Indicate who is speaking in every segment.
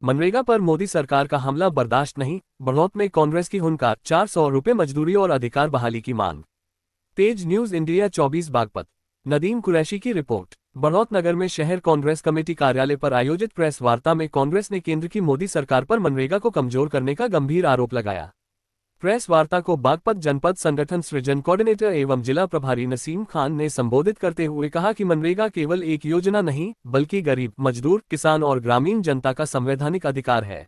Speaker 1: मनरेगा पर मोदी सरकार का हमला बर्दाश्त नहीं, बढ़ौत में कांग्रेस की हुंकार, 400 रुपये मजदूरी और अधिकार बहाली की मांग। तेज न्यूज इंडिया 24 बागपत। नदीम कुरैशी की रिपोर्ट। बढ़ौत नगर में शहर कांग्रेस कमेटी कार्यालय पर आयोजित प्रेस वार्ता में कांग्रेस ने केंद्र की मोदी सरकार पर मनरेगा को कमजोर करने का गंभीर आरोप लगाया। प्रेस वार्ता को बागपत जनपद संगठन सृजन कोऑर्डिनेटर एवं जिला प्रभारी नसीम खान ने संबोधित करते हुए कहा कि मनरेगा केवल एक योजना नहीं, बल्कि गरीब, मजदूर, किसान और ग्रामीण जनता का संवैधानिक अधिकार है।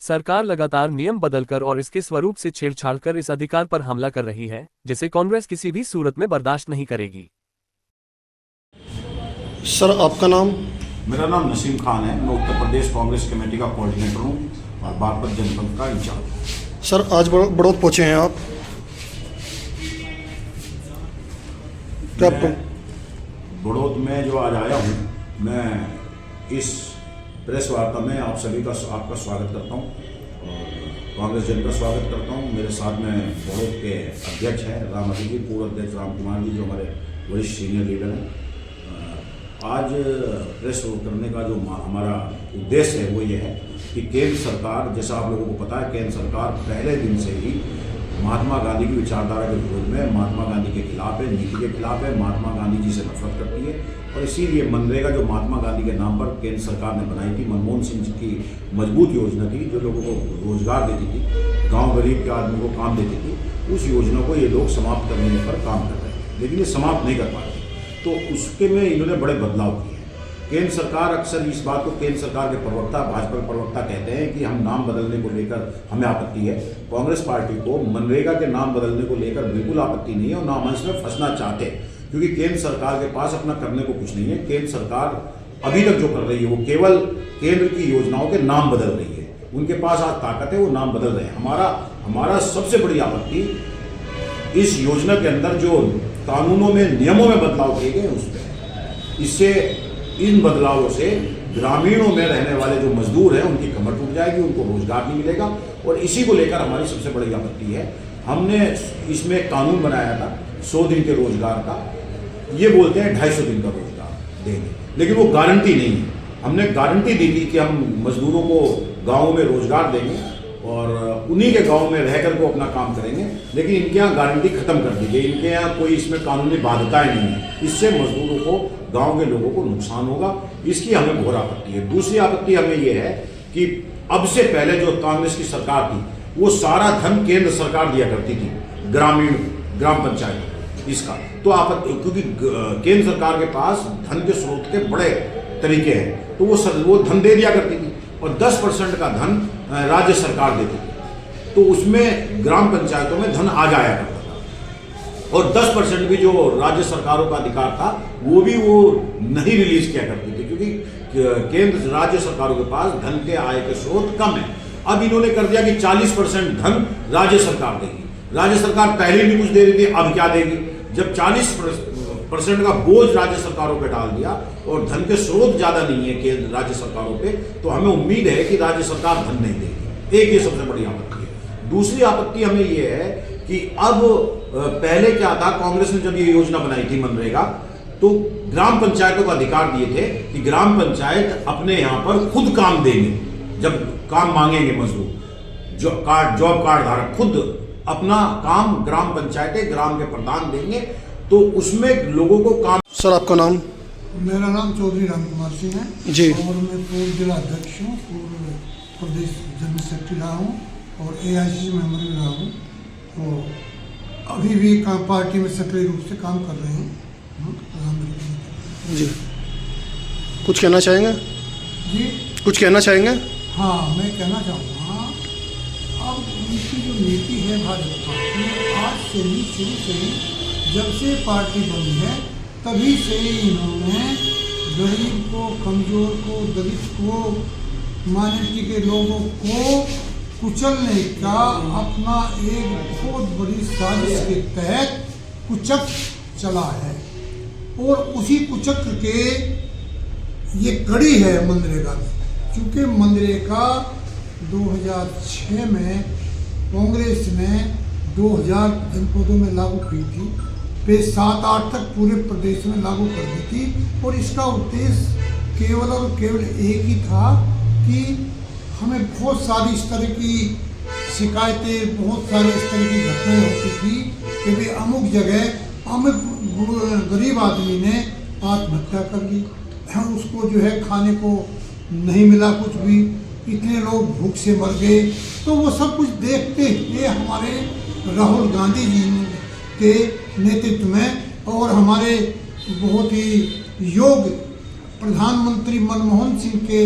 Speaker 1: सरकार लगातार नियम बदलकर और इसके स्वरूप से छेड़छाड़ कर इस अधिकार पर हमला कर रही है, जिसे कांग्रेस किसी भी सूरत में बर्दाश्त नहीं करेगी।
Speaker 2: सर, आपका नाम?
Speaker 3: मेरा नाम नसीम खान है। मैं उत्तर प्रदेश कांग्रेस कमेटी का कोऑर्डिनेटर हूँ और बागपत जनपद का इंचार्ज।
Speaker 2: सर, आज बढ़ौत पहुंचे हैं आप, क्या?
Speaker 3: बढ़ौत में जो आज आया हूँ, मैं इस प्रेस वार्ता में आप सभी का आपका स्वागत करता हूँ और कांग्रेस जन का स्वागत करता हूँ। मेरे साथ में बढ़ौत के अध्यक्ष हैं राम हरी जी, पूर्व अध्यक्ष राम कुमार जी, जो हमारे वरिष्ठ सीनियर लीडर हैं। आज प्रेस करने का जो हमारा उद्देश्य है वो ये है कि केंद्र सरकार, जैसा आप लोगों को पता है, केंद्र सरकार पहले दिन से ही महात्मा गांधी की विचारधारा के विरोध में, महात्मा गांधी के खिलाफ है, नीति के खिलाफ है, महात्मा गांधी जी से नफरत करती है। और इसीलिए मनरेगा जो महात्मा गांधी के नाम पर केंद्र सरकार ने बनाई थी, मनमोहन सिंह जी की मजबूत योजना थी, जो लोगों को रोजगार देती थी, गाँव गरीब के आदमी को काम देती थी, उस योजना को ये लोग समाप्त करने पर काम कर रहे हैं, लेकिन ये समाप्त नहीं कर पाते। तो उसके में इन्होंने बड़े बदलाव किए। केंद्र सरकार अक्सर इस बात को केंद्र सरकार के प्रवक्ता, भाजपा के प्रवक्ता कहते हैं कि हम नाम बदलने को लेकर हमें आपत्ति है। कांग्रेस पार्टी को मनरेगा के नाम बदलने को लेकर बिल्कुल आपत्ति नहीं है और ना हम इसमें फंसना चाहते, क्योंकि केंद्र सरकार के पास अपना करने को कुछ नहीं है। केंद्र सरकार अभी तक जो कर रही है वो केवल केंद्र की योजनाओं के नाम बदल रही है। उनके पास आज ताकत है, वो नाम बदल रहे हैं। हमारा सबसे बड़ी आपत्ति इस योजना के अंदर जो कानूनों में, नियमों में बदलाव किए गए उस पर। इससे, इन बदलावों से ग्रामीणों में रहने वाले जो मजदूर हैं उनकी कमर टूट जाएगी, उनको रोजगार नहीं मिलेगा। और इसी को लेकर हमारी सबसे बड़ी आपत्ति है। हमने इसमें कानून बनाया था 100 दिन के रोजगार का, ये बोलते हैं 250 दिन का रोजगार देंगे, लेकिन वो गारंटी नहीं है। हमने गारंटी दी थी कि हम मजदूरों को गाँवों में रोजगार देंगे और उन्हीं के गांव में रहकर को अपना काम करेंगे, लेकिन इनके यहाँ गारंटी खत्म कर दी गई। इनके यहाँ कोई इसमें कानूनी बाध्यताएं नहीं है। इससे मजदूरों को, गांव के लोगों को नुकसान होगा, इसकी हमें घोर आपत्ति है। दूसरी आपत्ति हमें यह है कि अब से पहले जो कांग्रेस की सरकार थी, वो सारा धन केंद्र सरकार दिया करती थी ग्राम पंचायत इसका। तो क्योंकि केंद्र सरकार के पास धन के स्रोत के बड़े तरीके हैं, तो वो धन दे दिया करती थी और 10% का धन राज्य सरकार देती थी। तो उसमें ग्राम पंचायतों में धन आ जाया करता था और 10% भी जो राज्य सरकारों का अधिकार था वो भी वो नहीं रिलीज किया करती थी, क्योंकि केंद्र राज्य सरकारों के पास धन के आय के स्रोत कम है। अब इन्होंने कर दिया कि 40% धन राज्य सरकार देगी। राज्य सरकार पहले भी कुछ दे रही थी, अब क्या देगी? जब 40% का बोझ राज्य सरकारों पे डाल दिया और धन के स्रोत ज्यादा नहीं है केंद्र राज्य सरकारों पे, तो हमें उम्मीद है कि राज्य सरकार धन नहीं देगी। एक ये सबसे बड़ी आपत्ति है। दूसरी आपत्ति हमें ये है कि अब पहले क्या था, कांग्रेस ने जब ये योजना बनाई थी मनरेगा, तो ग्राम पंचायतों को अधिकार दिए थे कि ग्राम पंचायत अपने यहाँ पर खुद काम देंगे। जब काम मांगेंगे मजदूर, जॉब कार्ड धारक खुद अपना काम ग्राम पंचायतें, ग्राम के प्रधान देंगे, तो उसमें लोगों को काम।
Speaker 2: सर, आपका नाम?
Speaker 4: मेरा नाम चौधरी राम कुमार सिंह है
Speaker 2: जी।
Speaker 4: और मैं पूर्व जिला अध्यक्ष हूँ, पूर्व प्रदेश जनरल सेक्रेटरी रहा हूँ और AICC मेंबर भी रहा हूँ। तो अभी भी पार्टी में सक्रिय रूप से काम कर रहे हैं।
Speaker 2: जी, कुछ कहना चाहेंगे?
Speaker 4: जी,
Speaker 2: कुछ कहना चाहेंगे?
Speaker 4: हाँ, मैं कहना चाहूँगा, अब उनकी जो नीति है भाजपा की, आज से ही, शुरू से ही, जब से पार्टी बनी है तभी से ही इन्होंने गरीब को, कमजोर को, दलित को, माइनॉरिटी के लोगों को कुचलने का अपना एक बहुत बड़ी साजिश के तहत कुचक्र चला है। और उसी कुचक्र के ये कड़ी है मनरेगा में। चूँकि मनरेगा 2006 में कांग्रेस ने 2000 जनपदों में लागू की थी, फिर 7-8 तक पूरे प्रदेश में लागू कर दी थी। और इसका उद्देश्य केवल और केवल एक ही था कि हमें बहुत सारी इस तरह की शिकायतें, बहुत सारी इस तरह की घटनाएं होती थी कि भाई अमुक जगह अमुक गरीब आदमी ने आत्महत्या कर ली, उसको जो है खाने को नहीं मिला कुछ भी, इतने लोग भूख से मर गए। तो वो सब कुछ देखते हुए हमारे राहुल गांधी जी के नेतृत्व में और हमारे बहुत ही योग्य प्रधानमंत्री मनमोहन सिंह के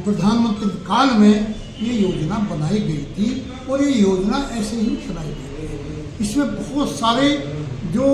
Speaker 4: प्रधानमंत्री काल में ये योजना बनाई गई थी और ये योजना ऐसे ही बनाई गई थी। इसमें बहुत सारे जो